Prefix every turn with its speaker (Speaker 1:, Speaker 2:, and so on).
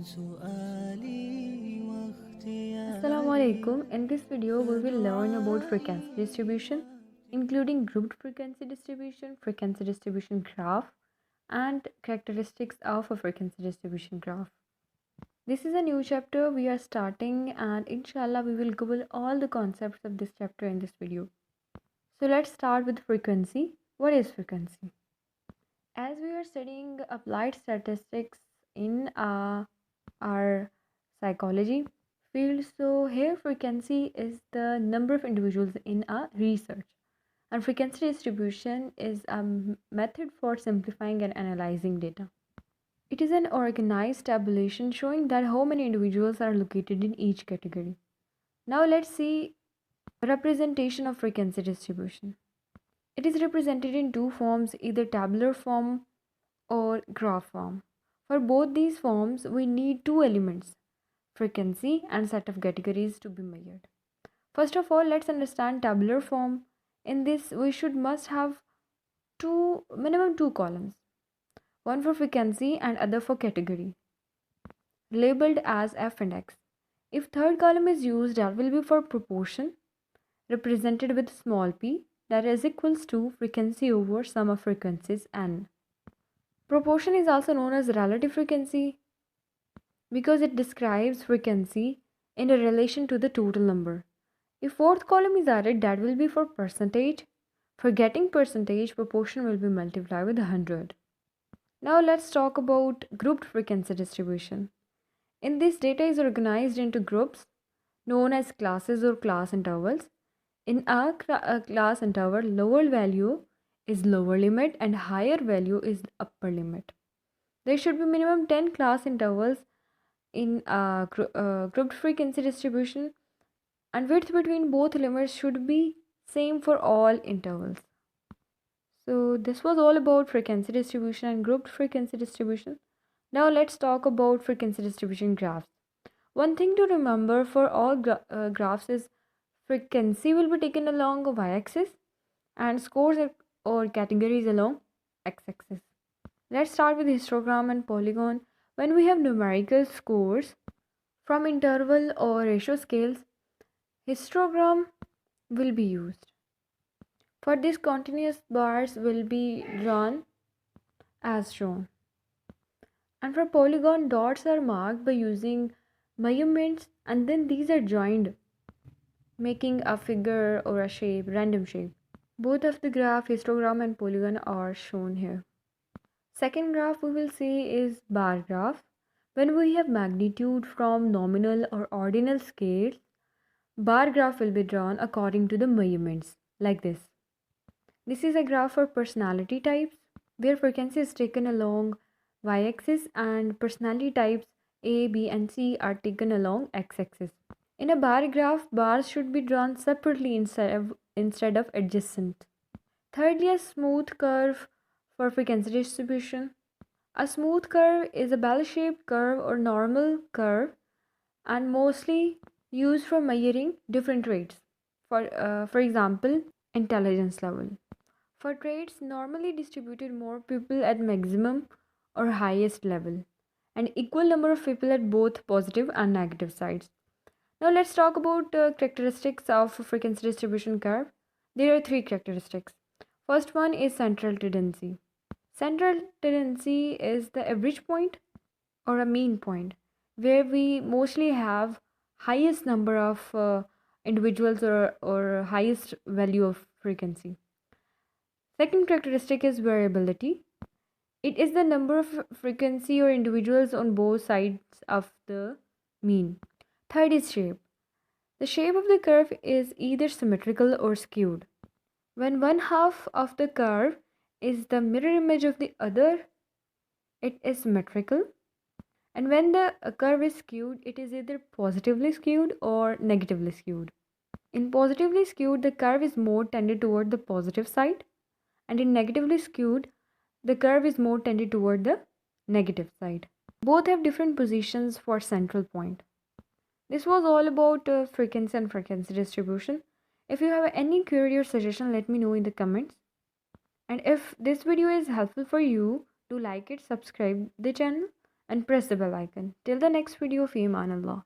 Speaker 1: Assalamu alaikum. In this video, we will learn about frequency distribution, including grouped frequency distribution graph, and characteristics of a frequency distribution graph. This is a new chapter we are starting, and inshallah, we will cover all the concepts of this chapter in this video. So, let's start with frequency. What is frequency? As we are studying applied statistics in our psychology field, so here frequency is the number of individuals in a research, and frequency distribution is a method for simplifying and analyzing data. It is an organized tabulation showing that how many individuals are located in each category. Now let's see representation of frequency distribution. It is represented in two forms, either tabular form or graph form. For both these forms, we need two elements, frequency and set of categories to be measured. First of all, let's understand tabular form. In this, we must have minimum two columns, one for frequency and other for category, labeled as F and X. If third column is used, that will be for proportion, represented with small p, that is equals to frequency over sum of frequencies n. Proportion is also known as relative frequency because it describes frequency in a relation to the total number. If fourth column is added, that will be for percentage. For getting percentage, proportion will be multiplied with 100. Now let's talk about grouped frequency distribution. In this, data is organized into groups known as classes or class intervals. In a class interval, lower value is lower limit and higher value is upper limit. There should be minimum 10 class intervals in a grouped frequency distribution, and width between both limits should be same for all intervals. So this was all about frequency distribution and grouped frequency distribution. Now let's talk about frequency distribution graphs. One thing to remember for all graphs is frequency will be taken along a y-axis and scores or categories along x-axis. Let's start with histogram and polygon. When we have numerical scores from interval or ratio scales, histogram will be used. For this, continuous bars will be drawn as shown. And for polygon, dots are marked by using measurements, and then these are joined, making a figure or a shape, random shape. Both of the graph, histogram and polygon, are shown here. Second graph we will see is bar graph. When we have magnitude from nominal or ordinal scales, bar graph will be drawn according to the measurements, like this. This is a graph for personality types, where frequency is taken along y-axis and personality types A, B and C are taken along x-axis. In a bar graph, bars should be drawn separately instead of adjacent. Thirdly, a smooth curve for frequency distribution. A smooth curve is a bell-shaped curve or normal curve and mostly used for measuring different traits. For example, intelligence level. For traits normally distributed, more people at maximum or highest level, and equal number of people at both positive and negative sides. Now let's talk about characteristics of frequency distribution curve. There are three characteristics. First one is central tendency. Central tendency is the average point or a mean point where we mostly have highest number of individuals or highest value of frequency. Second characteristic is variability. It is the number of frequency or individuals on both sides of the mean. Third is shape. The shape of the curve is either symmetrical or skewed. When one half of the curve is the mirror image of the other, it is symmetrical. And when the curve is skewed, it is either positively skewed or negatively skewed. In positively skewed, the curve is more tended toward the positive side, and in negatively skewed, the curve is more tended toward the negative side. Both have different positions for central point. This was all about frequency and frequency distribution. If you have any query or suggestion, let me know in the comments. And if this video is helpful for you, do like it, subscribe the channel and press the bell icon. Till the next video, fi aman Allah.